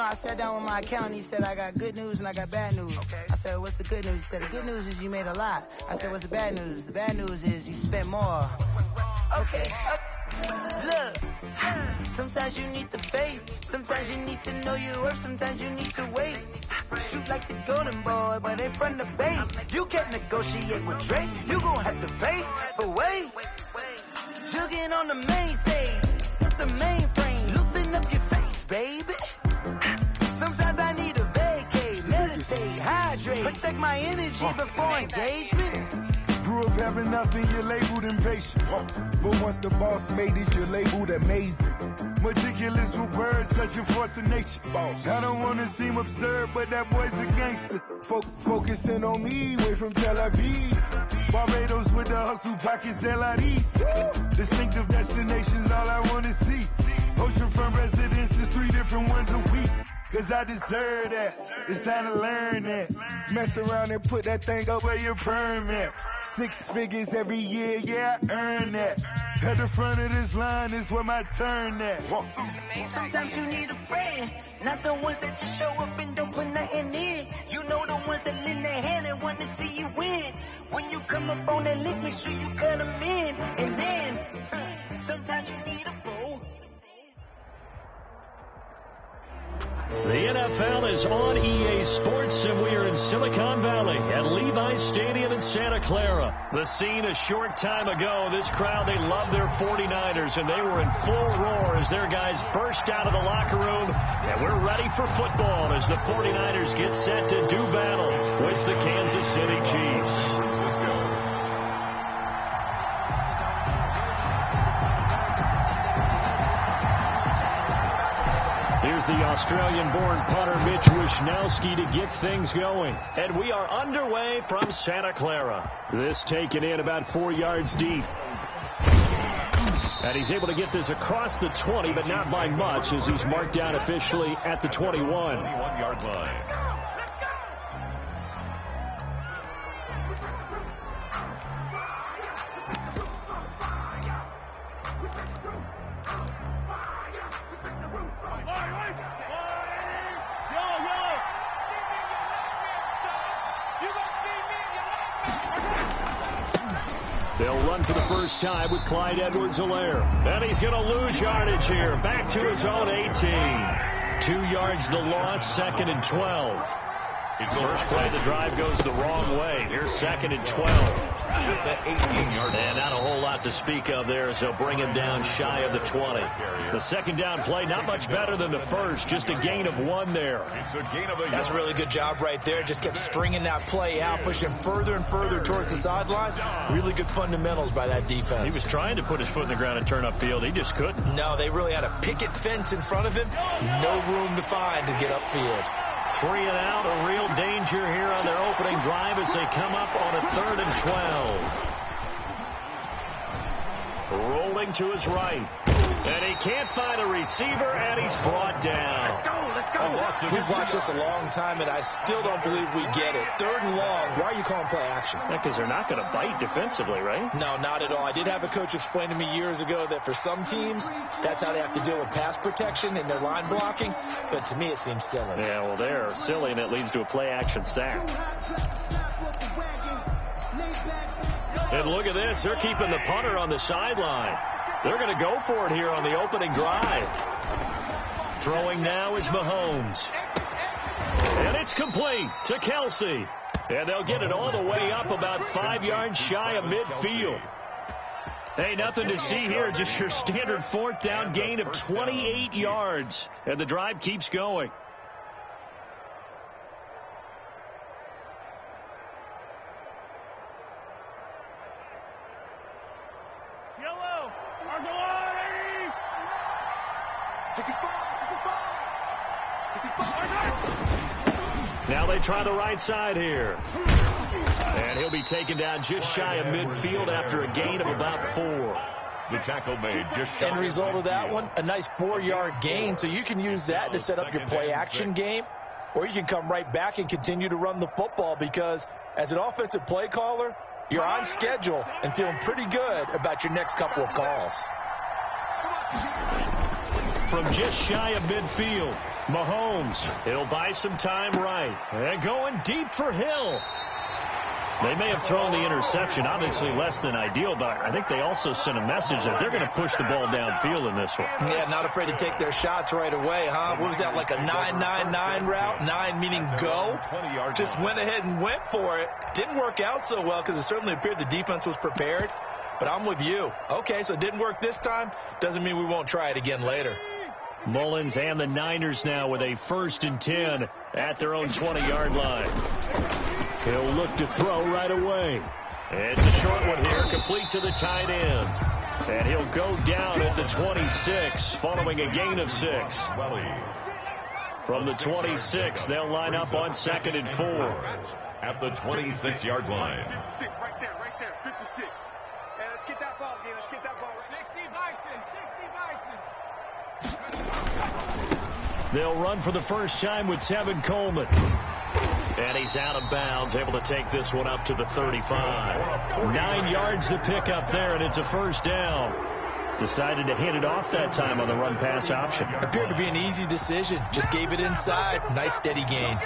I sat down with my accountant. He said, I got good news and I got bad news. Okay. I said, what's the good news? He said, the good news is you made a lot. I said, what's the bad news? The bad news is you spent more. Okay. Look, sometimes you need the faith. Sometimes you need to know your worth. Sometimes you need to wait. Shoot like the golden boy, but in front of bait. You can't negotiate with Drake. You gon' have to pay. But wait, jugging on the main stage. The mainframe, loosen up your face, baby. Sometimes I need a vacate, meditate, hydrate, protect my energy before engagement. Grew up having nothing, you're labeled impatient. But once the boss made it, you're labeled amazing. Meticulous with words, such a force of nature. I don't want to seem absurd, but that boy's a gangster. Focusing on me, way from Tel Aviv. Barbados with the hustle pockets, LIDs. Distinctive destinations, all I want to see. Oceanfront residences, 3 different ones a week. Cause I deserve that, it's time to learn that. Mess around and put that thing over your permit. 6 figures every year, yeah, I earn that. At the front of this line is where my turn at. Sometimes you need a friend, not the ones that just show up and don't put nothing in. You know the ones that lend their hand and want to see you win. When you come up on that lick, make sure you cut them in. And then, sometimes you need a fool. The NFL is on EA Sports, and we are in Silicon Valley at Levi's Stadium in Santa Clara. The scene a short time ago. This crowd, they love their 49ers, and they were in full roar as their guys burst out of the locker room. And we're ready for football as the 49ers get set to do battle with the Kansas City Chiefs. Here's the Australian-born punter Mitch Wishnowsky to get things going. And we are underway from Santa Clara. This taken in about 4 yards deep. And he's able to get this across the 20, but not by much as he's marked down officially at the 21. 21-yard line. They'll run for the first time with Clyde Edwards-Helaire. And he's going to lose yardage here. Back to his own 18. 2 yards the loss, 2nd and 12. First play of the drive goes the wrong way. Here's 2nd and 12. That 18-yard. And not a whole lot to speak of there as they'll bring him down shy of the 20. The second down play, not much better than the first. Just a gain of 1 there. It's a gain of a yard. That's a really good job right there. Just kept stringing that play out, pushing further and further towards the sideline. Really good fundamentals by that defense. He was trying to put his foot in the ground and turn upfield. He just couldn't. No, they really had a picket fence in front of him. No room to find to get upfield. 3 and out, a real danger here on their opening drive as they come up on a 3rd and 12. Rolling to his right. And he can't find a receiver, and he's brought down. Let's go. We've watched this a long time, and I still don't believe we get it. 3rd and long. Why are you calling play action? Because they're not going to bite defensively, right? No, not at all. I did have a coach explain to me years ago that for some teams, that's how they have to deal with pass protection and their line blocking. But to me, it seems silly. Yeah, well, they're silly, and it leads to a play-action sack. And look at this. They're keeping the punter on the sideline. They're going to go for it here on the opening drive. Throwing now is Mahomes. And it's complete to Kelsey. And they'll get it all the way up about 5 yards shy of midfield. Hey, nothing to see here. Just your standard 4th down gain of 28 yards. And the drive keeps going. Now they try the right side here. And he'll be taken down just shy of midfield after a gain of about 4. The tackle made just shy. End result of that one, a nice 4-yard gain. So you can use that to set up your play-action game. Or you can come right back and continue to run the football because as an offensive play caller, you're on schedule and feeling pretty good about your next couple of calls. From just shy of midfield, Mahomes, he'll buy some time right. And going deep for Hill. They may have thrown the interception, obviously less than ideal, but I think they also sent a message that they're going to push the ball downfield in this one. Yeah, not afraid to take their shots right away, huh? What was that, like a 9-9-9 route? 9 meaning go? Just went ahead and went for it. Didn't work out so well because it certainly appeared the defense was prepared. But I'm with you. Okay, so it didn't work this time. Doesn't mean we won't try it again later. Mullins and the Niners now with a 1st and 10 at their own 20-yard line. He'll look to throw right away. It's a short one here, complete to the tight end. And he'll go down at the 26, following a gain of 6. From the 26, they'll line up on 2nd and 4. At the 26-yard line. 56, right there, 56. Hey, let's get that ball, again. Let's get that ball. 60 Bison. They'll run for the first time with Tevin Coleman. And he's out of bounds, able to take this one up to the 35. 9 yards to pick up there, and it's a 1st down. Decided to hand it off that time on the run-pass option. Appeared to be an easy decision. Just gave it inside. Nice, steady gain.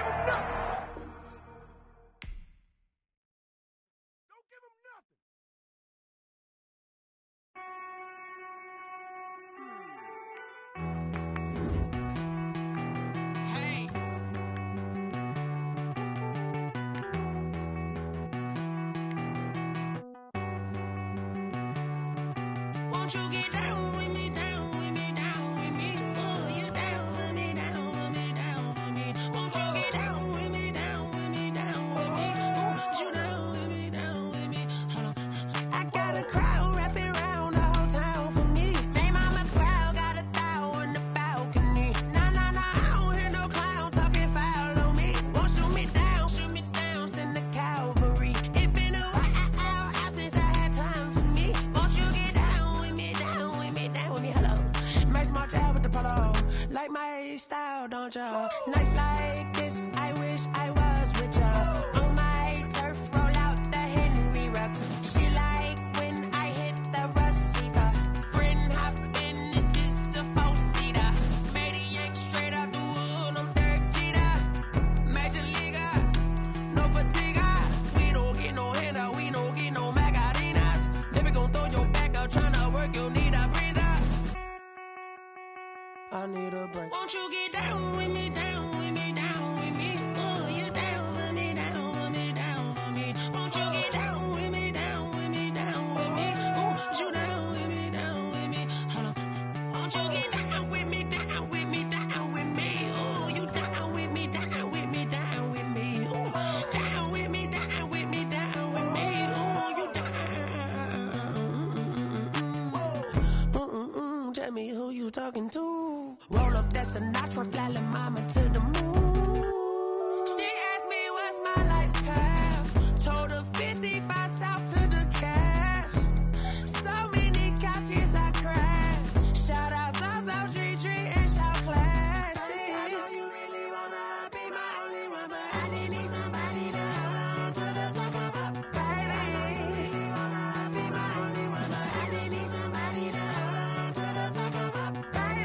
Won't you get down with me, down with me, down with me? Oh, you down with me, down with me, down with me. Won't you get down with me, down with me, down with me? Oh, you down with me, down with me? Hold on. I got a crowd wrapping around the whole town for me. They mama crowd got a thou on the balcony. Nah, nah, nah, I don't hear no clown talking foul on me. Won't shoot me down, send the cavalry. It been a while since I had time for me. Won't you get down with me, down with me, down with me? Hello. Max March out with the polo. Like my style, don't ya? Nights like this, I wish I was with ya. On my turf, roll out the Henry rocks. She like when I hit the receiver. Friend hop in, this is a 4-seater. Made a yank straight out the wood, I'm Derek Jeter. Major leaguer, no fatigue. We don't get no handout, we don't get no Macarinas. Never gon' throw your back out, tryna work, you need a breather. I need a break. Won't you get down with me, down with me, down with me? Oh, you down with me, down with me, down with me? Won't you get down with me, down with me, down with me? Oh, you down with me, down with me? Hold on. Won't you get down with me, down with me, down with me? Oh, you down with me, down with me, down with me? Oh, down with me, down with me, down with me? Oh, you down. Tell me who you talking to. Roll up that Sinatra, fly la mama to the moon. She asked me what's my life path. Told her 55 south to the cash. So many couches I crashed. Shout out South Street and shout classic. I know you really wanna be my only one, but I didn't need somebody to hold on to the top of my baby. I know you really wanna be my only one, but I didn't need somebody to hold on to the top of my baby.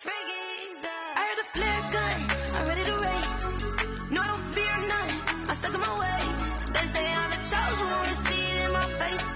I heard a flare gun, I'm ready to race. No, I don't fear none, I'm stuck in my ways. They say I'm the chosen one, see it in my face.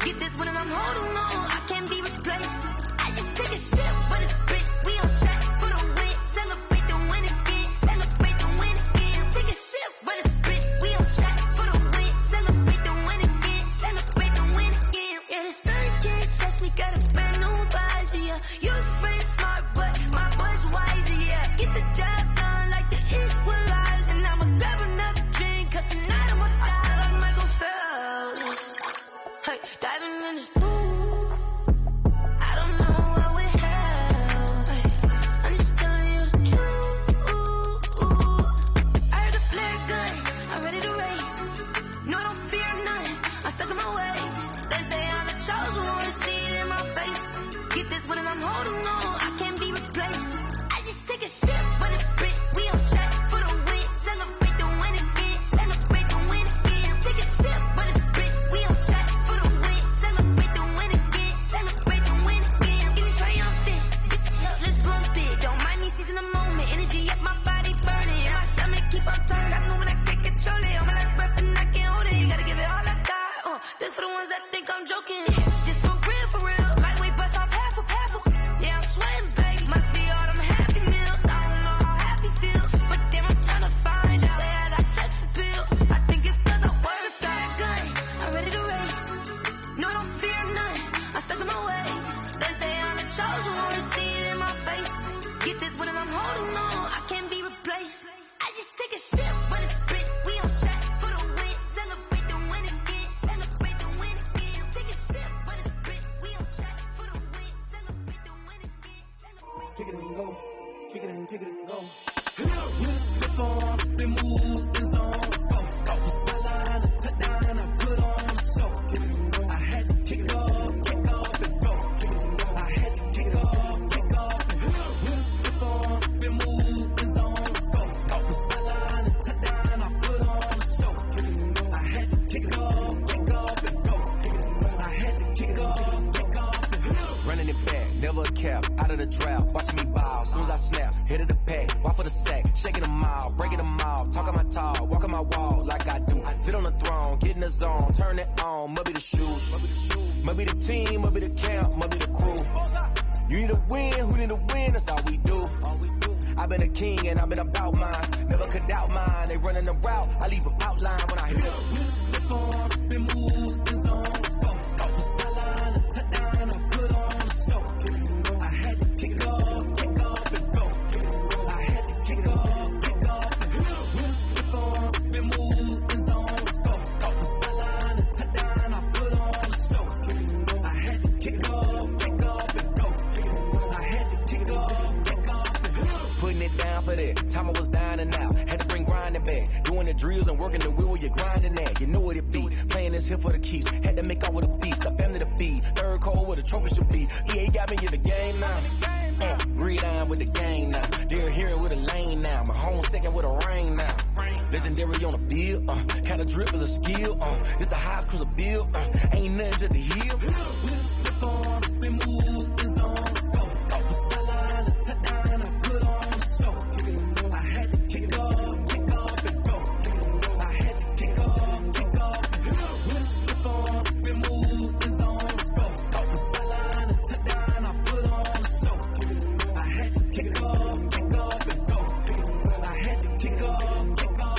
Get this one and I'm holding on, I can't be replaced. I just take a sip, but it's spit. We on track for the win. Celebrate the win again, celebrate the win again. Take a sip, but it's spit. We on track for the win. Celebrate the win again, celebrate the win again. Yeah, the sun can't touch me, got a brand new visor, yeah. You friend smart, but my boy's wiser, yeah. Get the job done like the equalizer. And I'ma grab another drink, cause tonight I'ma die like Michael Phelps. Hey, diving in this pool, I don't know what we have. Hey, I'm just telling you the truth. I heard a flare gun, I'm ready to race. No, I don't fear none, I'm stuck in my ways. They say I'm the chosen one, see it in my face. Get this one and I'm holding on, I can't be replaced. I just take a sip, but it's spit. We on track for the win. Celebrate the win again, celebrate the win again. Take a sip, but it's spit. We on track for the win. Celebrate the win again, celebrate the win again. Get it triumphant, let's bump it. Don't mind me seizing the moment. Energy up my body burning, and my stomach keep on turning. Stop moving, I can't control it. On my last breath and I can't hold it. You gotta give it all I got. This for the ones that think I'm joking. This for real. Lightweight bust off half of. Yeah, I'm sweating, babe. Must be all them happy meals. I don't know how happy feels, but damn, I'm tryna find you. Say I got sex appeal. I think it's cause I work that gun. I'm ready to race. No, I don't fear none. I'm stuck in my ways. They say I'm the chosen one, see it in my face. Get this one and I'm holding on, I can't be replaced. I just take a sip, but it's spit. We on track for the win. Celebrate the win again, celebrate the win again. Take a sip, but it's spit. We on track for the win. Celebrate the win again, celebrate. Kick it and go. Kick it and go. Slip on, spin move, is on. Go. Sideline, touchdown, I put on the show. I had to kick off and go. I had to kick off and go. Slip on, spin move, is on. Go. Sideline, touchdown, I put on the show. I had to kick off and go. I had to kick off and go. Running it back, never a cap, out of the drought, watching me ball, soon as I snap, hit of the pack, walk for the sack, shaking them all, breaking them all, talking my talk, walking my wall like I do, sit on the throne, get in the zone, turn it on, must be the shoes, must be the team, must be the camp, must be the crew, you need to win, who need to win, that's all we do, I've been a king and I've been about mine, never could doubt mine, they running the route, I leave them outline when I hit them. Slip on, spin move, is on. Sideline, touchdown, I put on the show. I had to kick off and go. I had to kick off and go. Slip on, spin move, is on. Sideline, touchdown, I put on the show. I had to kick off and go. I had to kick off and go. Putting it down for that, time I was down and out, had to bring grinding back, doing the drills and working the wheel where you're grinding at, you know what it be, playing this here for the keeps, had to make out with a feast, a family to feed, third cold where the trophy should be, EA got me in the game now, read on with the game now, they're hearing with a lane now, my home second with a rain now, legendary on the field, kind of drip is a skill, it's the highest cruiser bill, ain't nothing just the hill. Slip on, spin move, is on. Sideline, touchdown, I put on the show. I had to kick off and go. I had to kick off and go. Slip on, spin move, is on. Sideline, touchdown, I put on the show. I had to kick off and go. I had to kick off and go.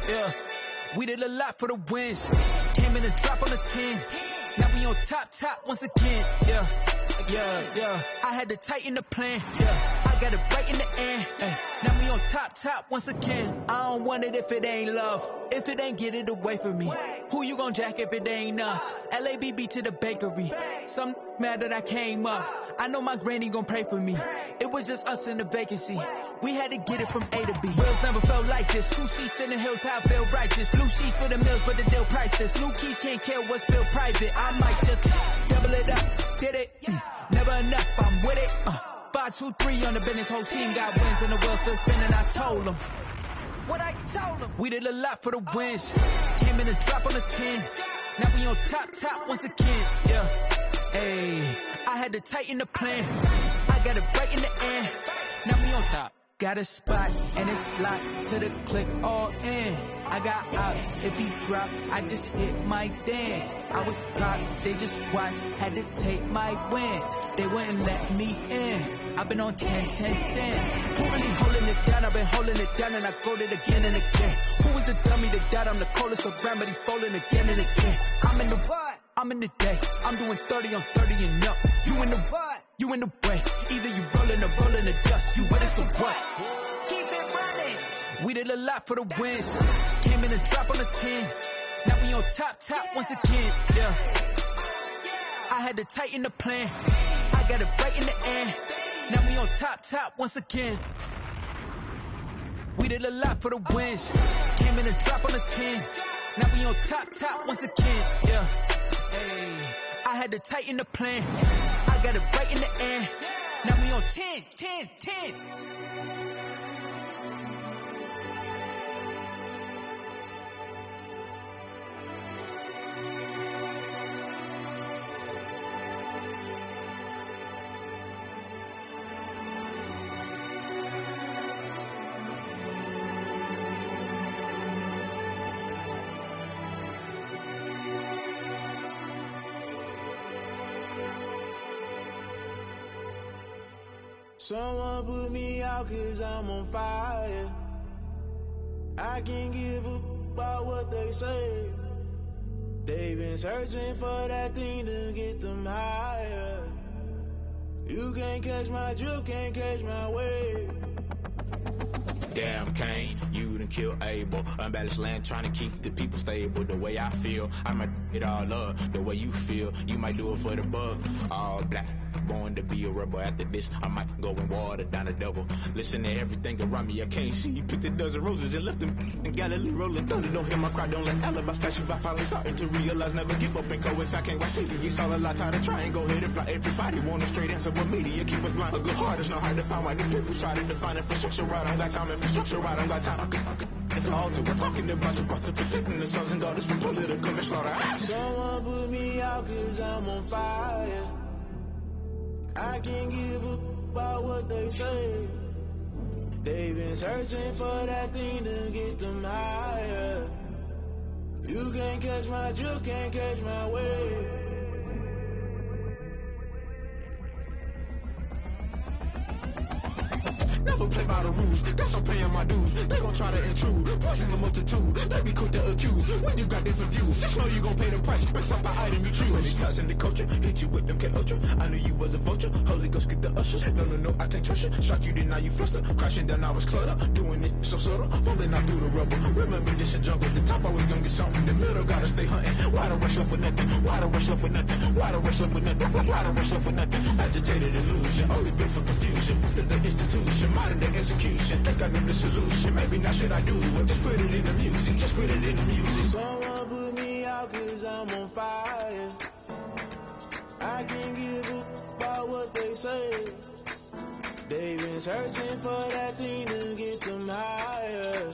Yeah, we did a lot for the wins. Came in and drop on the 10. Now we on top once again. Yeah, Yeah. I had to tighten the plan. Yeah, I got it right in the end. Now we on top once again. I don't want it if it ain't love. If it ain't, get it away from me. Who you gon' jack if it ain't us? LABB to the bakery. Some mad that I came up. I know my granny gon' pray for me. It was just us in the vacancy. We had to get it from A to B. Wheels never felt like this. 2 seats in the hills, I feel righteous. Blue sheets for the mills, but the deal priceless. New keys can't care what's built private. I might just double it up. Did it? Never enough, I'm with it. 5, 2, 3 on the business. Whole team got wins and the wheels still spinning. I told them what I told them. We did a lot for the wins. Came in a drop on the 10. Now we on top once again. Yeah. Hey, I had to tighten the plan. I got it right in the end. Now we on top. Got a spot and it's locked to the click all in. I got ops, if he drop, I just hit my dance. I was top, they just watched, had to take my wins. They wouldn't let me in. I've been on 10 cents. Who really holding it down? I've been holding it down and I go it again and again. Who is the dummy that died? I'm the coldest around, but he falling again and again. I'm in the what? I'm in the day. I'm doing 30 on 30 and up. You in the what? You in the way. Either you rolling or rolling the dust. You with us or what? Keep it running. We did a lot for the wins. Came in a drop on the 10. Now we on top once again. Yeah. I had to tighten the plan. I got it right in the end. Now we on top once again. We did a lot for the wins. Came in a drop on the 10. Now we on top once again. Yeah. Hey, I had to tighten the plan. I got it right in the end. Now we on 10. Someone put me out 'cause I'm on fire. I can't give a about what they say. They've been searching for that thing to get them higher. You can't catch my drip, can't catch my wave. Damn Kane, you done killed Abel. Unbalanced land trying to keep the people stable. The way I feel, I might it all up. The way you feel, you might do it for the bug. All black, born to be a rebel. After this, I might go and water down the devil. Listen to everything around me, I can't see. Picked a dozen roses and left them in Galilee rolling thunder. Don't hear my cry, don't let alibis pass you by. Finally starting to realize, never give up and coincide. Can't watch TV, it's all a lot. Tired of trying, go ahead and fly. Everybody want a straight answer with media, keep us blind. A good heart is not hard to find. Why the people try to define infrastructure right? I don't got time, infrastructure right, I don't got time. It's all to we're talking about you, about to protecting the sons and daughters from political manslaughter. Someone put me out 'cause I'm on fire. I can't give a about what they say. They've been searching for that thing to get them higher. You can't catch my drip, can't catch my wave. Never play by the rules, guess I'm paying my dues. They gon' try to intrude, poison the multitude. They be quick to accuse when you got different views. Just know you gon' pay the price based off the item you choose. Many ties in the culture, hit you with them K Ultra. I knew you was a vulture, Holy Ghost get the ushers. No, I can't trust you. Shock you, then now you fluster. Crashing down, I was cluttered. Doing it so subtle, falling out through the rubble. Remember this in jungle, the top I was gonna get something. The middle gotta stay hunting. Why the rush up for nothing? Why the rush up for nothing? Why the rush up for nothing? Why the rush up for nothing? Agitated illusion, only built for confusion. The institution, modern day execution. Think I know the solution. Maybe now should I do it? Just put it in the music. Just put it in the music. Someone put me out 'cause I'm on fire. I can't give a about what they say. They've been searching for that thing to get them higher.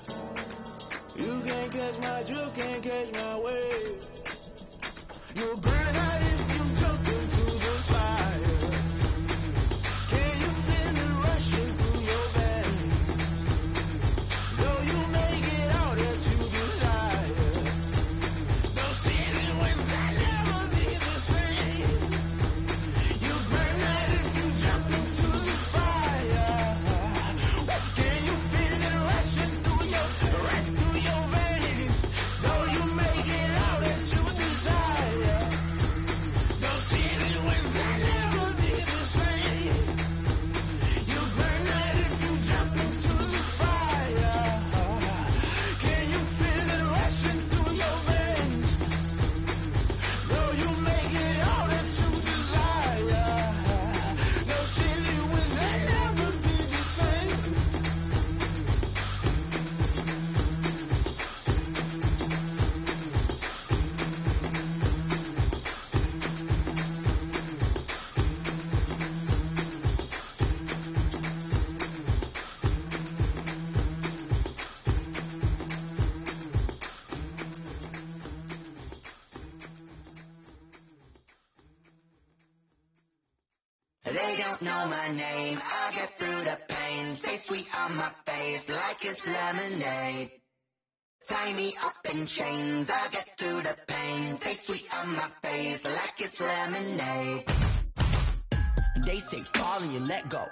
You can't catch my drip, can't catch my wave. You'll burn out if you jump into the fire. Can you feel it rushing through your veins? Though you may get out that you desire. No season when that never be the same. You burn out if you jump into the fire. Can you feel it rushing through your veins? They don't know my name. I'll get through the pain. Stay sweet on my face like it's lemonade. Tie me up in chains. I'll get through the pain. Stay sweet on my face like it's lemonade. They say fall and you let go,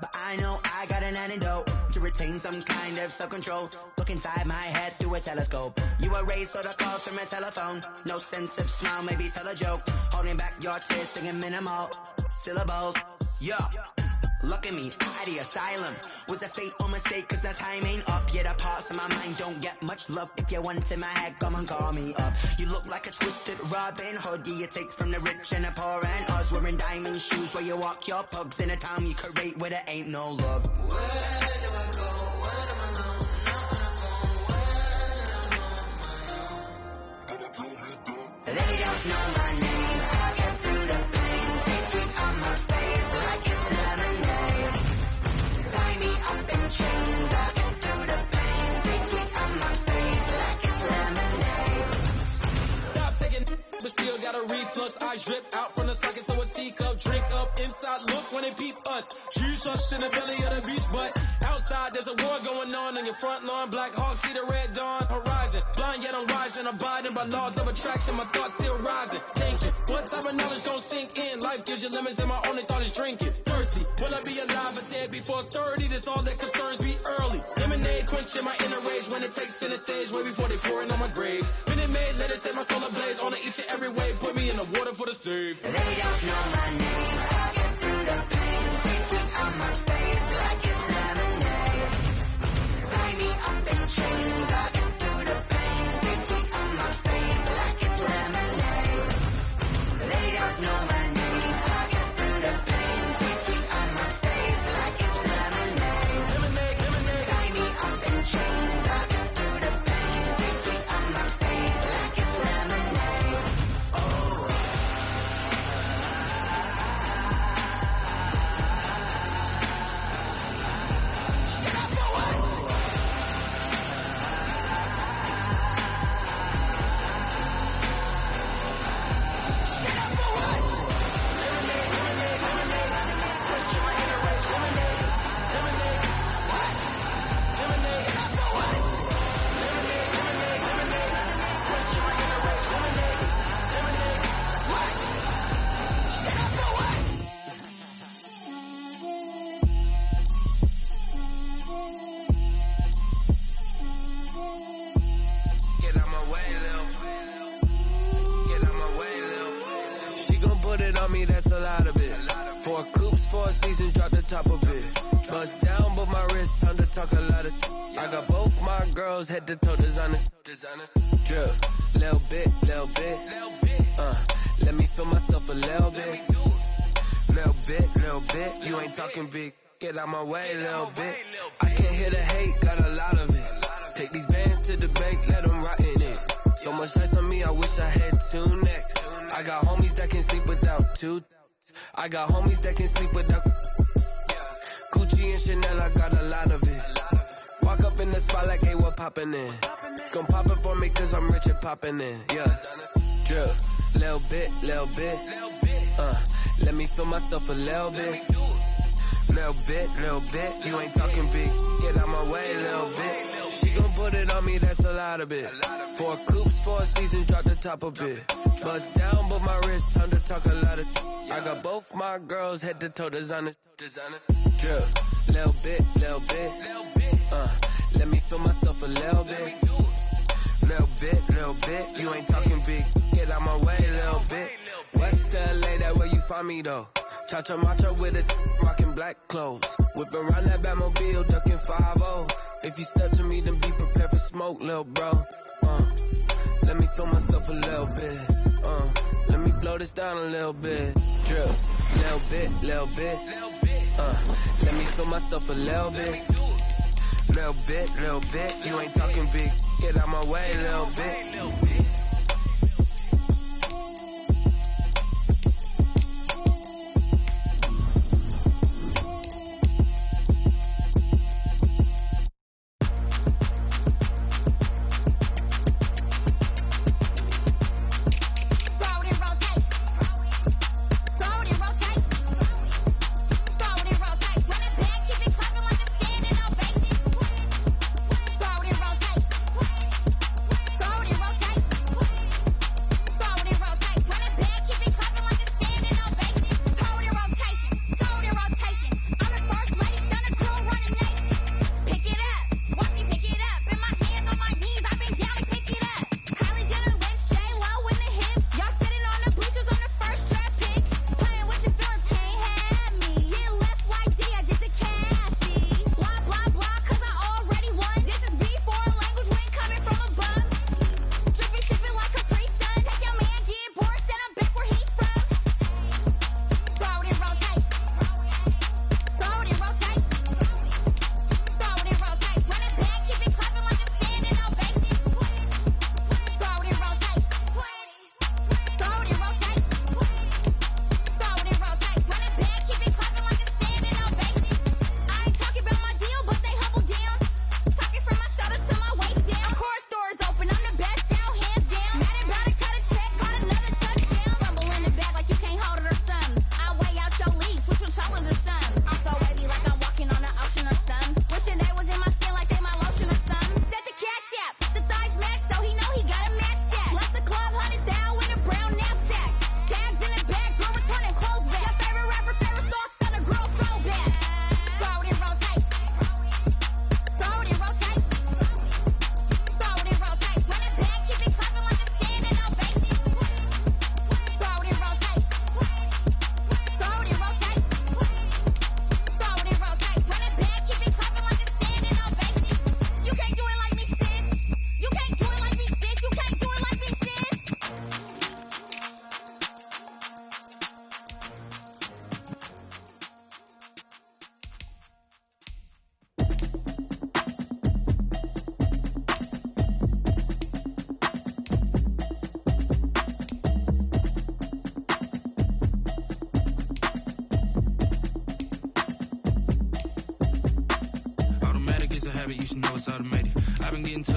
but I know I got an antidote to retain some kind of self-control. Look inside my head through a telescope. You erase all the calls from a telephone. No sense of smile, maybe tell a joke. Holding back your tears, singing minimal syllables. Yo, look at me, out of the asylum. Was a fate or mistake, cause the time ain't up. Yet the parts of my mind don't get much love. If you want in my head, come and call me up. You look like a twisted Robin Hood. You take from the rich and the poor and us. Wearing diamond shoes where you walk your pugs. In a town you create where there ain't no love. Where do I go? When I'm alone? Not when I'm on my own. They don't know my name. I get through the pain. Stay sweet on my face like it's lemonade. Tie me up in chains. I get through the pain. Stay sweet on my face like it's lemonade. Stop taking, but still got a reflux. I drip out from the socket to a teacup. Drink up inside, look when they peep us. Huge us in the belly of the beach, but outside there's a war going on your front lawn. Black Hawks see the red dawn horizon. Blind yet I'm rising, abiding by laws of attraction. My thoughts still rising. Thinking, what type of knowledge gon' sink in? Life gives you limits and my only thought is drinking. Thirsty, will I be alive or dead before 30? That's all that concerns me early. Lemonade quenching my inner rage when it takes center stage way before they pour it on my grave. Minute Maid, let it set my soul ablaze. On each and every way, put me in the water for the save. They don't know my name. I get through the pain. Stay sweet on my face like it's lemonade. Tie me up in chains. I get through the pain. Stay sweet on my face like it's lemonade. They don't know my name. I get through the pain. Stay sweet on my face like it's lemonade. Tie me up in chains. I get through the pain. Stay sweet on my face like it's lemonade. Oh. Get out my way, Lil. Get out my way, Lil. She gon' put it on me, that's a lot of it. 4 coops, 4 seasons, drop the top of it. Bust down, but my wrist, time to talk a lot of. I got both my girls, head to toe designer. Drip, little bit, little bit. Let me feel myself a little bit. Little bit. You ain't talking big. Get out my way, little bit. I can't hear the hate, got a lot of it. Take these bands to the bank, let them rot in it. So much ice on me, I wish I had 2 necks. I got homies that can sleep without 2. I got homies that can sleep without. Gucci and Chanel, I got a lot of it. Walk up in the spot like, hey, what poppin' in? Gon' pop it for me cause I'm rich and poppin' in. Yeah, drip, little bit. Let me feel myself a little bit. Little bit. You ain't talking big. Get out my way, little bit. She gon' put it on me, that's a lot of it. 4 coops, 4 seasons, drop the top of it. Bust down, but my wrist, time to talk a lot of. I got both my girls, head to toe designer. Drip, little bit. Let me feel myself a little bit. Little bit. You ain't talking big. Get out my way, little bit. West LA, that where you find me though. Cha-cha matcha with a rockin' black clothes. Whip around that Batmobile, ducking 5-0. If you step to me, then be prepared for smoke, lil' bro. Let me throw myself a little bit. Let me blow this down a little bit. Drip, little bit. Let me feel myself a little bit. Little bit. You ain't talking big. Get out my way, little bit.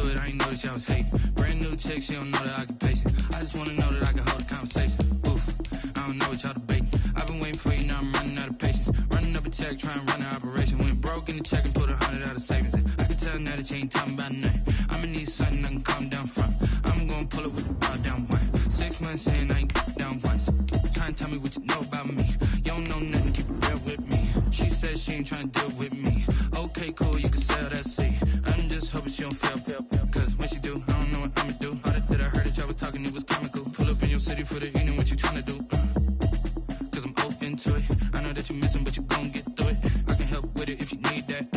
into it, I ain't noticed y'all was hating. Brand new chick, she don't know that I can pace it. I just wanna know that I can hold a conversation. Oof, I don't know what y'all debating. I've been waiting for you, now I'm running out of patience. Running up a check, trying to run an operation. Went broke in the check and put 100 out of savings in. I can tell now that you ain't talking about nothing. I'ma need something I can calm down from. I'm gonna pull it with the ball down one. 6 months in, I ain't down once. Trying to tell me what you know about me. You don't know nothing, keep it real with me. She said she ain't trying to deal with me. Okay, cool, you can sell that seat. I'm just hoping she don't fail. Cause when she do, I don't know what I'ma do. All that I heard that y'all was talking, it was comical. Pull up in your city for the evening, what you trying to do? Cause I'm open to it. I know that you're missing, but you gon' get through it. I can help with it if you need that.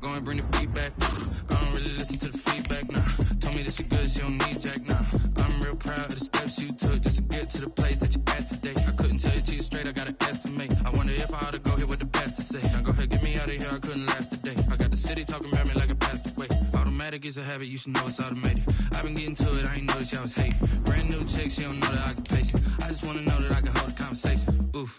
Go and bring the feedback. I don't really listen to the feedback, nah. Told me that she good, she don't need Jack, nah. I'm real proud of the steps you took just to get to the place that you at today. I couldn't tell you to you straight, I gotta estimate. I wonder if I ought to go here with the best to say. Now go ahead, get me out of here, I couldn't last a day. I got the city talking about me like I passed away. Automatic is a habit, you should know it's automated. I've been getting to it, I ain't noticed y'all was hating. Brand new chick, she don't know that I can pace it. I just wanna know that I can hold a conversation. Oof,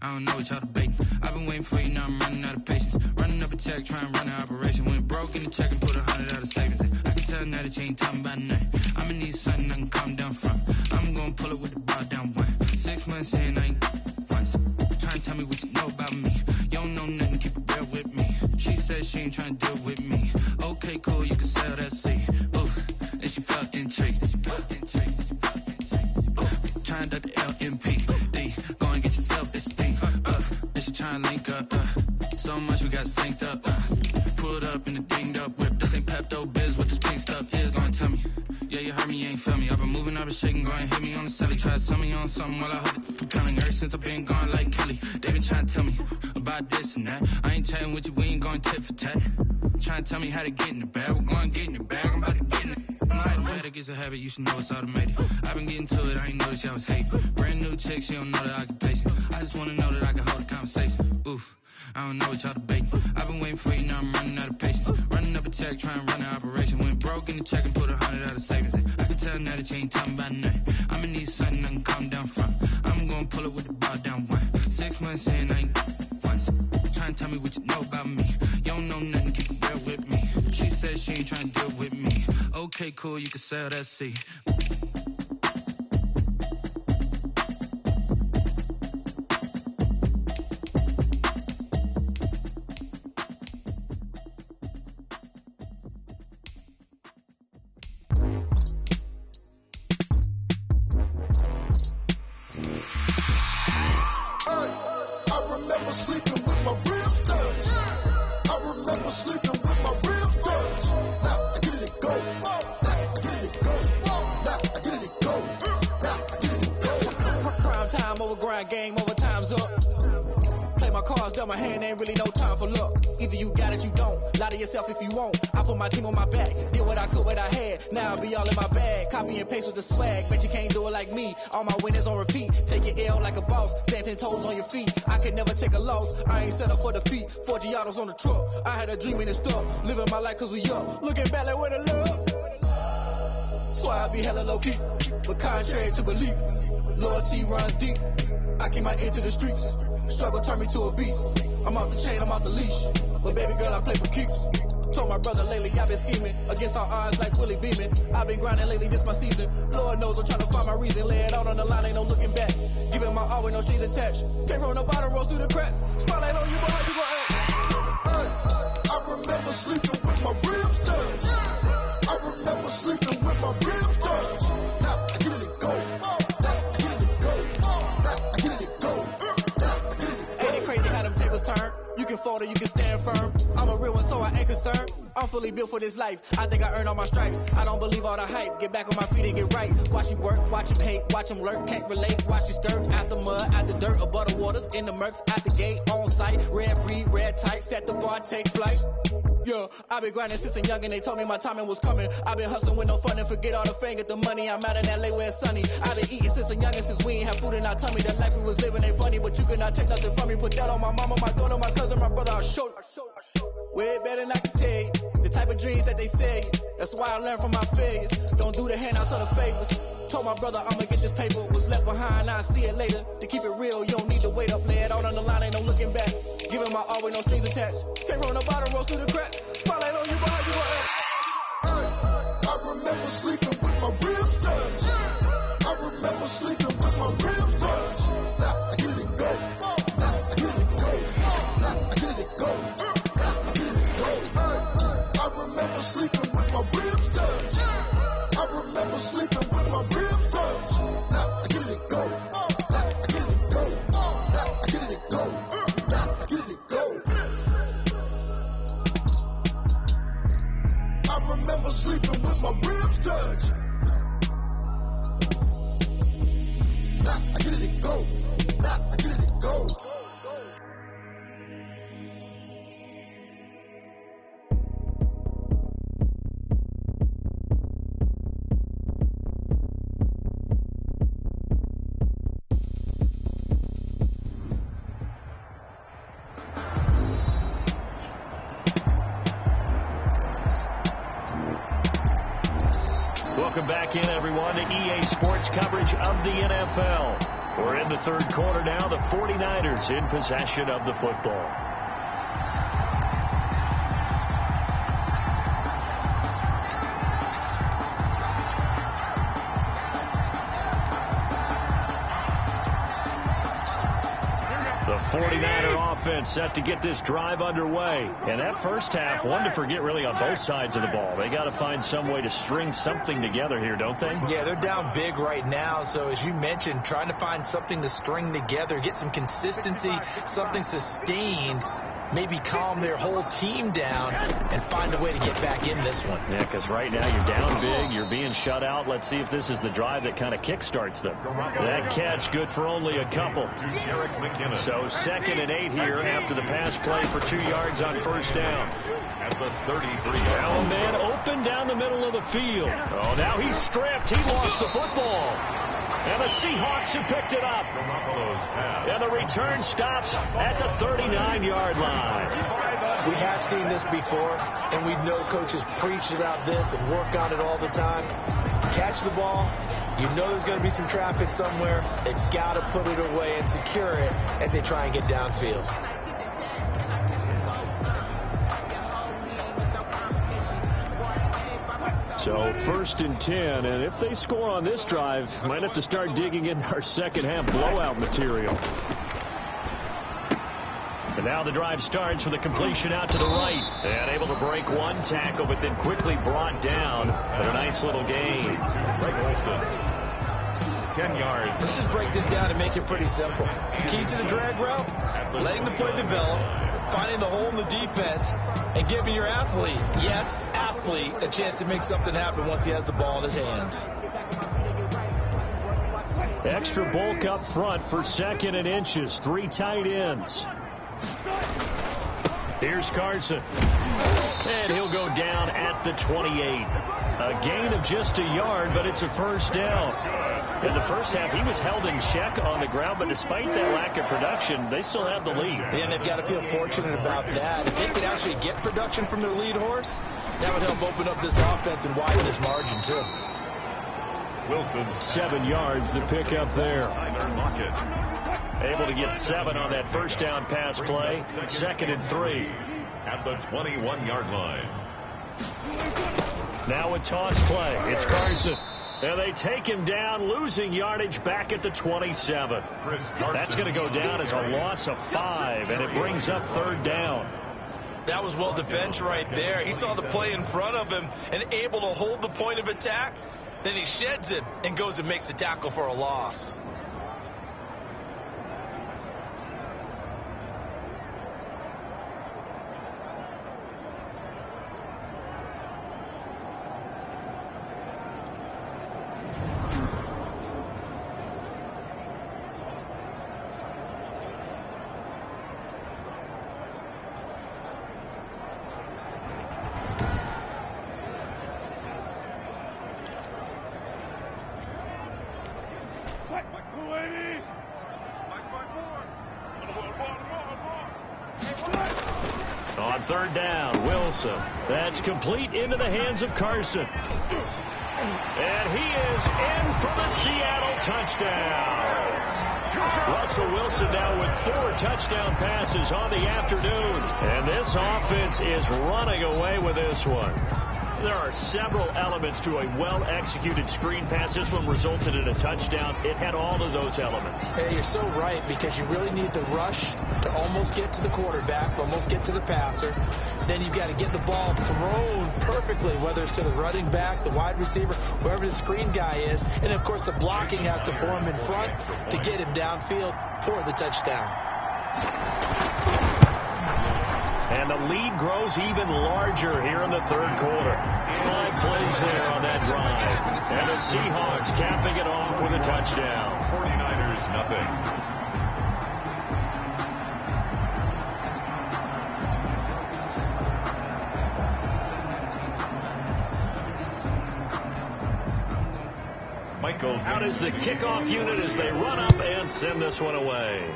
I don't know what y'all debating. I've been waiting for you, now I'm running out of patience. Running up a check, trying to run an operation. Went broke in the check and put 100 out of savings in. I can tell now that you ain't talking about nothing. I'ma need something I can calm down from. I'm gonna pull it with the ball down one. 6 months in, I ain't once. Trying to tell me what you know about me. You don't know nothing, keep it real with me. She said she ain't trying to deal with me. Okay, cool, you can sell that seat. Oof, and she felt intrigued. Trying to duck the LMP. Go and get yourself esteem. And she trying to link up. So much we got synced up. Pulled up in the dinged up whip. This ain't Pepto Biz, what this pink stuff is. Go and tell me. Yeah, you heard me, you ain't feel me. I've been moving, I've been shaking, go and hit me on the celly. Try to sell me on something while I hold it propelling. Ever since I've been gone like Kelly, they been trying to tell me about this and that. I ain't chatting with you, we ain't going tit for tat. Trying to tell me how to get in the bag. We're going to get in the bag, I'm about to get in it. Automatic is a habit, you should know it's automated. I've been getting to it, I ain't noticed y'all was hating. Brand new chick, she don't know that I can pace it. I just wanna know that I can hold a conversation. Oof, I don't know what y'all debating. I've been waiting for you, now I'm running out of patience. Running up a check, trying to run an operation. Went broke in the check and put 100 out of savings in. I can tell now that you ain't talking about nothing. I'ma need something I can calm down from. I'm gonna pull it with the ball down one. 6 months in, I ain't once. Trying to tell me what you know about me. You don't know nothing, keep it real with me. She said she ain't trying to deal with me. Okay, cool, you can sell that seat. Game over, time's up. Play my cards, dealt my hand, ain't really no time for luck. Either you got it, you don't. Lie to yourself if you won't. I put my team on my back, did what I could, what I had. Now I'll be all in my bag. Copy and paste with the swag. Bet you can't do it like me. All my winners on repeat. Take your L like a boss. Stand 10 toes on your feet. I could never take a loss. I ain't set up for defeat. 4 Giottos on the truck. I had a dream and it stuck. Living my life cause we up. Looking back like where the love. So I be hella low key. But contrary to belief, loyalty runs deep. I keep my ear to the streets. Struggle turned me to a beast. I'm off the chain, I'm off the leash. But baby girl, I play for keeps. Told my brother lately I've been scheming. Against all odds like Willie Beeman. I've been grinding lately, this my season. Lord knows I'm trying to find my reason. Lay it out on the line, ain't no looking back. Giving my all with no strings attached. Came from the bottom, rose through the cracks. Spotlight on you, boy, how you gon' act? I remember sleeping with my ribs done. I remember sleeping with my ribs done. Now I get it and go. You can fold or you can stand firm. I'm a real one, so I ain't concerned. I'm fully built for this life. I think I earned all my stripes. I don't believe all the hype. Get back on my feet and get right. Watch you work, watch him hate, watch him lurk. Can't relate, watch you skirt. Out the mud, out the dirt, above the waters, in the murks, out the gate, on site. Red free, red tight, set the bar, take flight. Yeah, I've been grinding since a young and they told me my timing was coming. I've been hustling with no fun and forget all the fame, get the money. I'm out in LA where it's sunny. I've been eating since a young and since we ain't have food in our tummy. The life we was living ain't funny, but you cannot take nothing from me. Put that on my mama, my daughter, my cousin, my brother, I'll show you. Way better than I can tell you. The type of dreams that they say. That's why I learned from my failures. Don't do the handouts or the favors. Told my brother I'ma get this paper. Was left behind, I'll see it later. To keep it real, you don't need to wait up. Lay it out on the line, ain't no looking back. Giving my all with no strings attached. Came from the bottom, rose through the crack. Spotlight on you, boy, how you gon' act? Welcome back in, everyone, to EA Sports coverage of the NFL. We're in the third quarter now. The 49ers in possession of the football. The 49er offense set to get this drive underway. And that first half, one to forget really on both sides of the ball. They got to find some way to string something together here, don't they? Yeah, they're down big right now. So as you mentioned, trying to find something to string together, get some consistency, something sustained, maybe calm their whole team down and find a way to get back in this one. Yeah, because right now you're down big, you're being shut out. Let's see if this is the drive that kind of kickstarts them. That catch good for only a couple. So 2nd and 8 here after the pass play for 2 yards on first down. At the 33. Now a man open down the middle of the field. Oh, now he's stripped. He lost the football. And the Seahawks have picked it up. And the return stops at the 39-yard line. We have seen this before, and we know coaches preach about this and work on it all the time. Catch the ball. You know there's going to be some traffic somewhere. They've got to put it away and secure it as they try and get downfield. So 1st and 10, and if they score on this drive, might have to start digging in our second half blowout material. And now the drive starts with a completion out to the right. And able to break one tackle, but then quickly brought down. But a nice little gain. Greg Olsen, 10 yards. Let's just break this down and make it pretty simple. Key to the drag route, letting the play develop, finding the hole in the defense, and giving your athlete, yes, athlete, a chance to make something happen once he has the ball in his hands. Extra bulk up front for 2nd and inches. 3 tight ends. Here's Carson. And he'll go down at the 28. A gain of just a yard, but it's a first down. In the first half, he was held in check on the ground, but despite that lack of production, they still have the lead. And they've got to feel fortunate about that. If they could actually get production from their lead horse, that would help open up this offense and widen this margin, too. Wilson, 7 yards, the pickup there. Tyler Lockett. Able to get 7 on that first down pass play. 2nd and 3. At the 21-yard line. Now a toss play. It's Carson. And they take him down, losing yardage back at the 27. That's going to go down as a loss of 5, and it brings up 3rd down. That was well defended right there. He saw the play in front of him and able to hold the point of attack. Then he sheds it and goes and makes a tackle for a loss. On 3rd down, Wilson. That's complete into the hands of Carson. And he is in for the Seattle touchdown. Russell Wilson now with 4 touchdown passes on the afternoon. And this offense is running away with this one. There are several elements to a well-executed screen pass. This one resulted in a touchdown. It had all of those elements. Hey, you're so right, because you really need the rush to almost get to the quarterback, almost get to the passer. Then you've got to get the ball thrown perfectly, whether it's to the running back, the wide receiver, whoever the screen guy is. And, of course, the blocking has to form in front to get him downfield for the touchdown. And the lead grows even larger here in the 3rd quarter. 5 plays there on that drive. And the Seahawks capping it off with a touchdown. 49ers, nothing. Michael out is the kickoff unit as they run up and send this one away.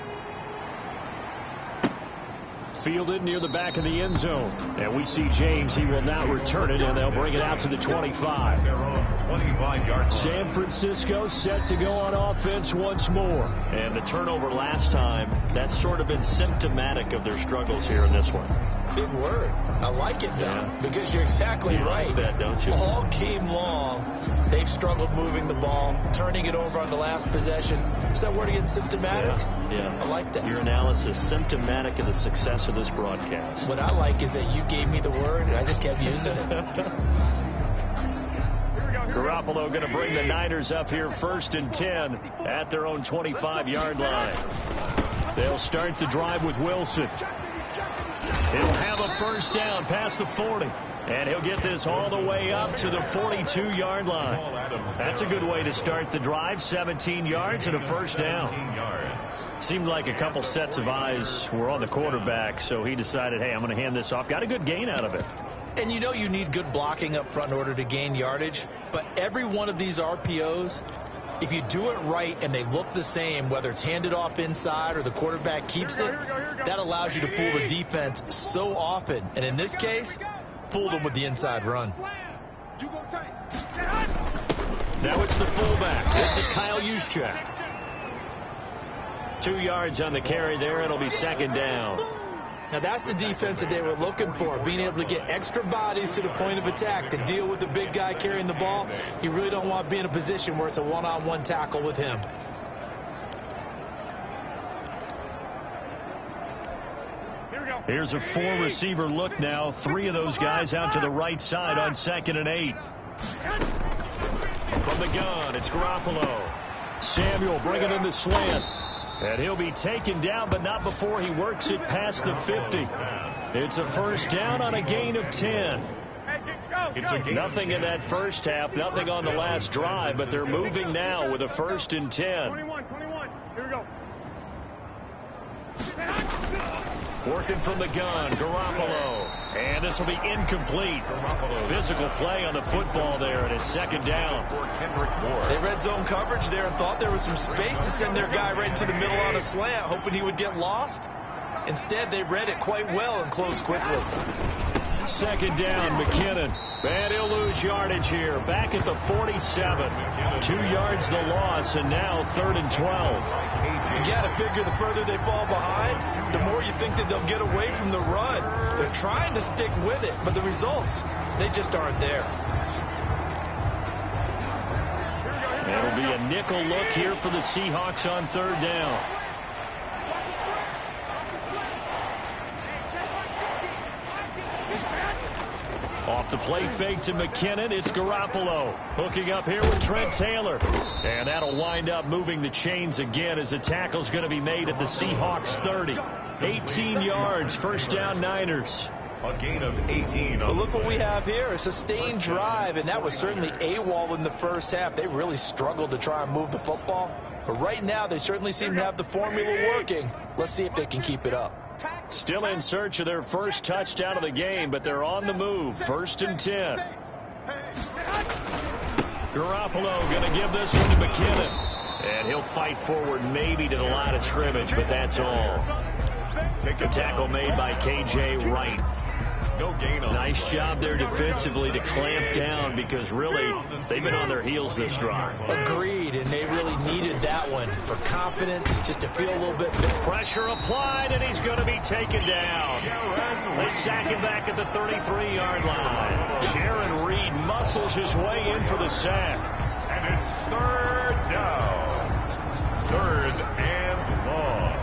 fielded near the back of the end zone. And we see James. He will now return it, and they'll bring it out to the 25. Their own 25-yard San Francisco set to go on offense once more. And the turnover last time, that's sort of been symptomatic of their struggles here in this one. Big word. I like it, though, because you're exactly right. Like that, don't you? All game long, they've struggled moving the ball, turning it over on the last possession. Is that word again, symptomatic? Yeah. I like that. Your analysis, symptomatic of the success of this broadcast. What I like is that you gave me the word, and I just kept using it. Garoppolo going to bring the Niners up here 1st and 10 at their own 25-yard line. They'll start the drive with Wilson. He'll have a first down past the 40. And he'll get this all the way up to the 42-yard line. That's a good way to start the drive. 17 yards and a first down. Seemed like a couple sets of eyes were on the quarterback, so he decided, hey, I'm going to hand this off. Got a good gain out of it. And you know you need good blocking up front in order to gain yardage. But every one of these RPOs, if you do it right and they look the same, whether it's handed off inside or the quarterback keeps it, that allows you to fool the defense so often. And in this case, fooled them with the inside run. Now it's the fullback. This is Kyle Juszczyk. 2 yards on the carry there. It'll be 2nd down. Now that's the defense that they were looking for, being able to get extra bodies to the point of attack to deal with the big guy carrying the ball. You really don't want to be in a position where it's a one-on-one tackle with him. Here's a 4-receiver look now. 3 of those guys out to the right side on 2nd and 8. From the gun, it's Garoppolo. Samuel bringing in the slant. And he'll be taken down, but not before he works it past the 50. It's a first down on a gain of 10. Nothing in that first half, nothing on the last drive, but they're moving now with a 1st and 10. 21. Here we go. Working from the gun, Garoppolo. And this will be incomplete. Physical play on the football there, and it's 2nd down. They red zone coverage there and thought there was some space to send their guy right into the middle on a slant, hoping he would get lost. Instead, they read it quite well and closed quickly. 2nd down, McKinnon. And he'll lose yardage here. Back at the 47. 2 yards the loss, and now 3rd and 12. You got to figure the further they fall behind, the more you think that they'll get away from the run. They're trying to stick with it, but the results, they just aren't there. It'll be a nickel look here for the Seahawks on 3rd down. Off the play fake to McKinnon, it's Garoppolo. Hooking up here with Trent Taylor. And that'll wind up moving the chains again as the tackle's going to be made at the Seahawks 30. 18 yards, first down Niners. A gain of 18. But look what we have here, a sustained drive, and that was certainly AWOL in the first half. They really struggled to try and move the football. But right now, they certainly seem to have the formula working. Let's see if they can keep it up. Still in search of their first touchdown of the game, but they're on the move. 1st and 10. Garoppolo going to give this one to McKinnon. And he'll fight forward maybe to the line of scrimmage, but that's all. The tackle made by K.J. Wright. No gain on. Nice job there defensively to clamp down because really they've been on their heels this drive. Agreed, and they really needed that one for confidence, just to feel a little bit. Pressure applied, and he's going to be taken down. They sack him back at the 33-yard line. Jaron Reed muscles his way in for the sack. And it's 3rd down. 3rd and long.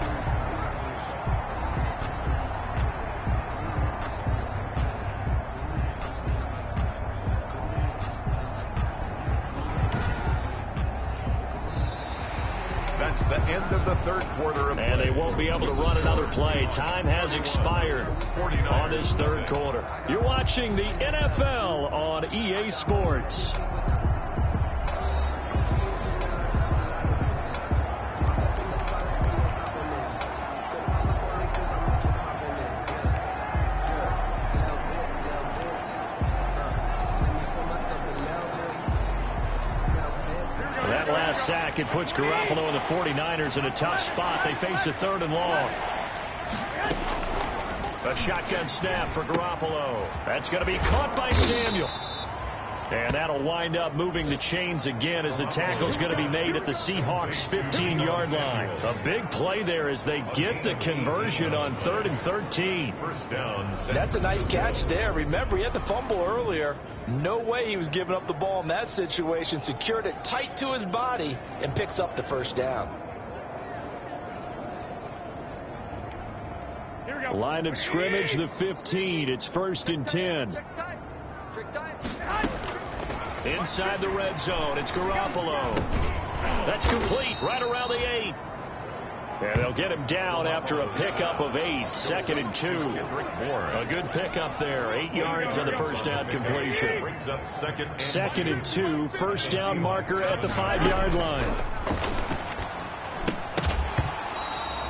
That's the end of the 3rd quarter. And they won't be able to run another play. Time has expired on this 3rd quarter. You're watching the NFL on EA Sports. Sack. It puts Garoppolo and the 49ers in a tough spot. They face a 3rd and long. A shotgun snap for Garoppolo. That's going to be caught by Samuel. And that'll wind up moving the chains again as the tackle's going to be made at the Seahawks' 15-yard line. A big play there as they get the conversion on 3rd and 13. First down. That's a nice catch there. Remember, he had the fumble earlier. No way he was giving up the ball in that situation. Secured it tight to his body and picks up the first down. Line of scrimmage, the 15. It's 1st and 10. Inside the red zone, it's Garoppolo. That's complete right around the 8. And they'll get him down after a pickup of 8. 2nd and 2. A good pickup there. 8 yards on the first down completion. 2nd and 2. First down marker at the 5-yard line.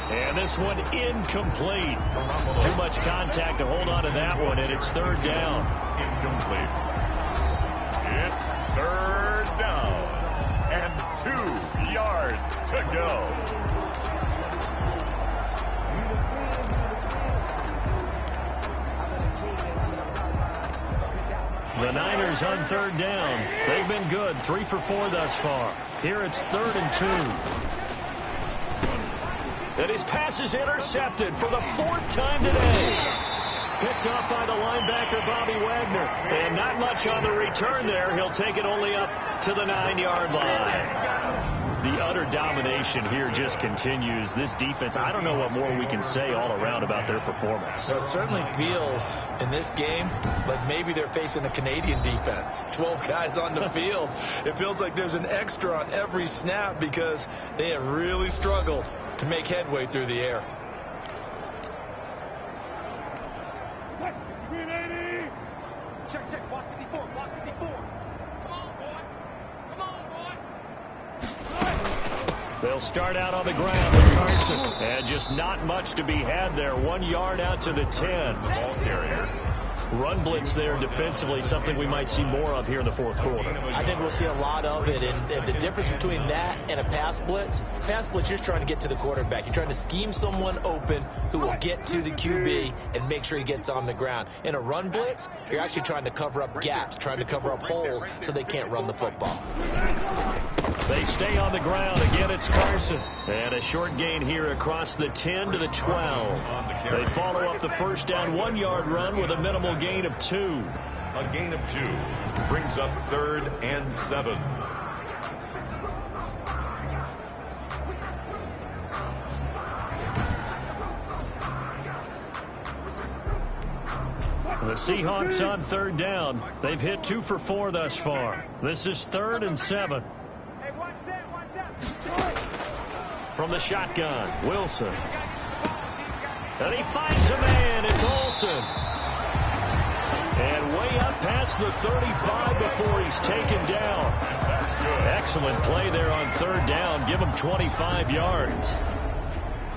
And this one incomplete. Too much contact to hold on to that one, and it's 3rd down. Incomplete. It's 3rd down and 2 yards to go. The Niners on 3rd down. They've been good, 3 for 4 thus far. Here it's 3rd and 2. And his pass is intercepted for the 4th time today. Picked off by the linebacker, Bobby Wagner. And not much on the return there. He'll take it only up to the 9-yard line. The utter domination here just continues. This defense, I don't know what more we can say all around about their performance. Well, it certainly feels in this game like maybe they're facing a Canadian defense. 12 guys on the field. It feels like there's an extra on every snap because they have really struggled to make headway through the air. Check. Watch 54. Watch 54. Come on, boy. Come on, boy. They'll start out on the ground with Carson. And just not much to be had there. 1 yard out to the 10. The ball carrier. Run blitz there defensively, something we might see more of here in the 4th quarter. I think we'll see a lot of it, and the difference between that and a pass blitz, you're just trying to get to the quarterback. You're trying to scheme someone open who will get to the QB and make sure he gets on the ground. In a run blitz, you're actually trying to cover up gaps, trying to cover up holes so they can't run the football. They stay on the ground. Again, it's Carson. And a short gain here across the 10 to the 12. They follow up the first down 1-yard run with a minimal gain of 2. A gain of 2 brings up 3rd and 7. The Seahawks on 3rd down. They've hit 2 for 4 thus far. This is 3rd and 7. From the shotgun, Wilson. And he finds a man. It's Olsen. And way up past the 35 before he's taken down. Excellent play there on 3rd down. Give him 25 yards.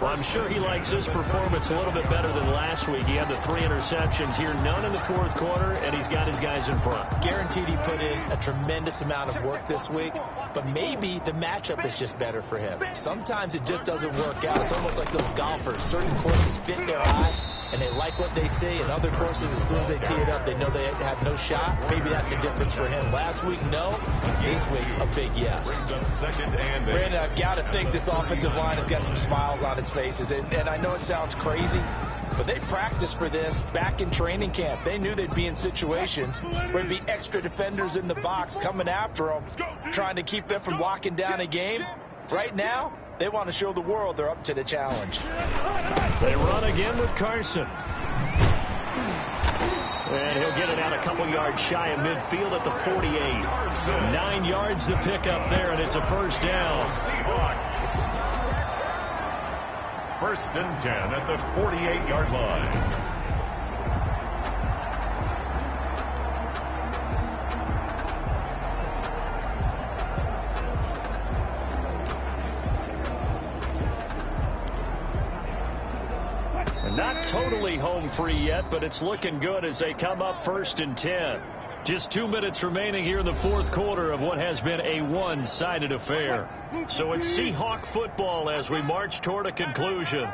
Well, I'm sure he likes his performance a little bit better than last week. He had the 3 interceptions here, none in the 4th quarter, and he's got his guys in front. Guaranteed he put in a tremendous amount of work this week, but maybe the matchup is just better for him. Sometimes it just doesn't work out. It's almost like those golfers. Certain courses fit their eye, and they like what they see, and other courses, as soon as they tee it up, they know they have no shot. Maybe that's the difference for him. Last week, no. This week, a big yes. Brandon, I've got to think this offensive line has got some smiles on its faces, and I know it sounds crazy, but they practiced for this back in training camp. They knew they'd be in situations where there'd be extra defenders in the box coming after them, trying to keep them from locking down a game. Right now, they want to show the world they're up to the challenge. They run again with Carson. And he'll get it out a couple yards shy of midfield at the 48. 9 yards to pick up there, and it's a first down. 1st and 10 at the 48-yard line. Not totally home free yet, but it's looking good as they come up 1st and 10. Just 2 minutes remaining here in the 4th quarter of what has been a one-sided affair. So it's Seahawk football as we march toward a conclusion.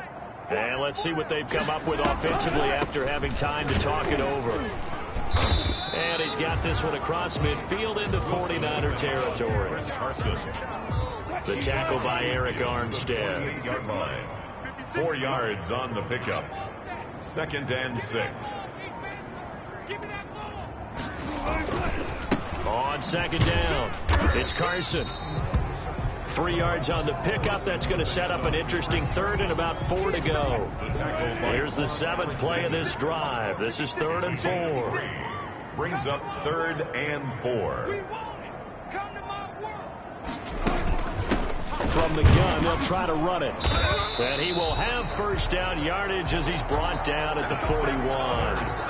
And let's see what they've come up with offensively after having time to talk it over. And he's got this one across midfield into 49er territory. The tackle by Eric Armstead. 8-yard line. 4 yards on the pickup. 2nd and 6. On 2nd down, it's Carson. 3 yards on the pickup. That's going to set up an interesting 3rd and about 4 to go. Here's the 7th play of this drive. This is 3rd and 4. Brings up 3rd and 4. From the gun, they'll try to run it. And he will have first down yardage as he's brought down at the 41.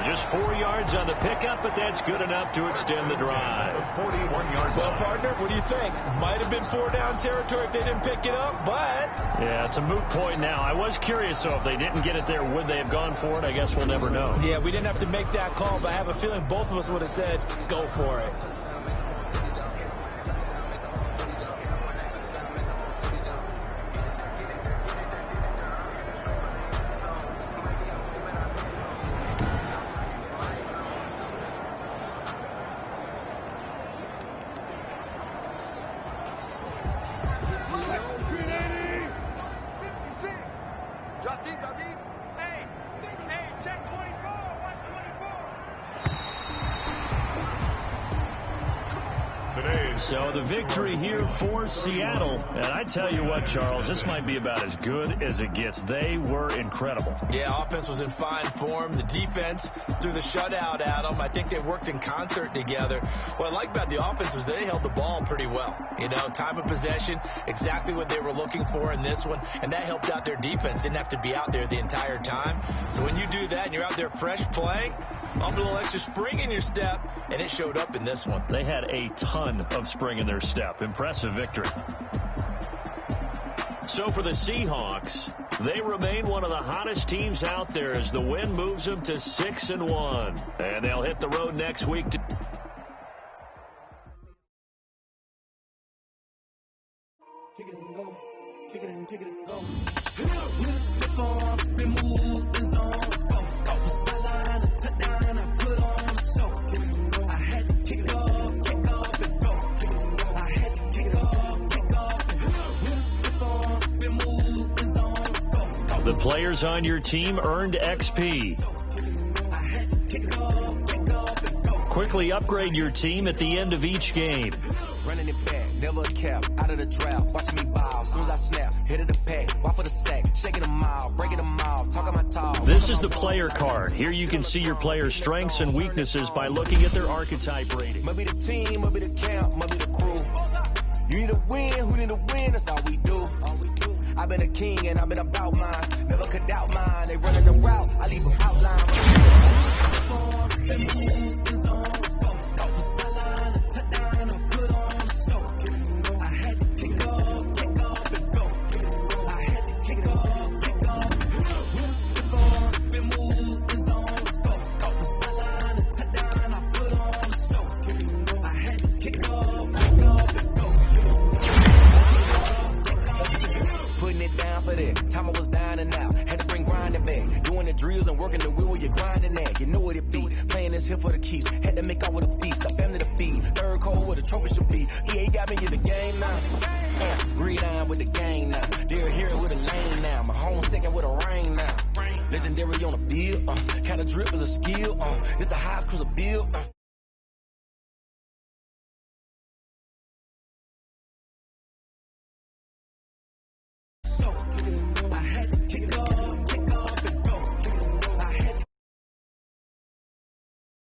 Just 4 yards on the pickup, but that's good enough to extend the drive. 41-yard. Well, partner, what do you think? Might have been 4-down territory if they didn't pick it up, but... Yeah, it's a moot point now. I was curious, so if they didn't get it there, would they have gone for it? I guess we'll never know. Yeah, we didn't have to make that call, but I have a feeling both of us would have said, go for it. So the victory here for Seattle. And I tell you what, Charles, this might be about as good as it gets. They were incredible. Yeah, offense was in fine form. The defense threw the shutout at them. I think they worked in concert together. What I like about the offense was they held the ball pretty well. You know, time of possession, exactly what they were looking for in this one. And that helped out their defense. Didn't have to be out there the entire time. So when you do that and you're out there fresh playing, up a little extra spring in your step, and it showed up in this one. They had a ton of spring in their step. Impressive victory. So for the Seahawks, they remain one of the hottest teams out there as the win moves them to 6-1. And they'll hit the road next week to... Kick it and go. Kick it and go. The players on your team earned XP. Quickly upgrade your team at the end of each game. Running it back, never a cap, out of the drought, watching me bow, as soon as I snap, hit of the pack, walk for the sack, shaking them out, breaking them out, talking my talk. This is the player card. Here you can see your player's strengths and weaknesses by looking at their archetype rating. Maybe the team, maybe the camp, maybe the crew. You need to win, who need to win, that's all we do. I've been a king and I've been about mine, never could doubt mine, they running the route, I leave them outline. Time I was down and out, had to bring grinding back, doing the drills and working the wheel where you're grinding at. You know what it be, playing this here for the keeps, had to make out with a feast, a family to feed, third cold where the trophy should be. EA got me in the game now, breathe on with the game now, they're here with a lane now, my home second with a rain now, legendary on the field, kind of drip is a skill, it's the highest cruiser bill,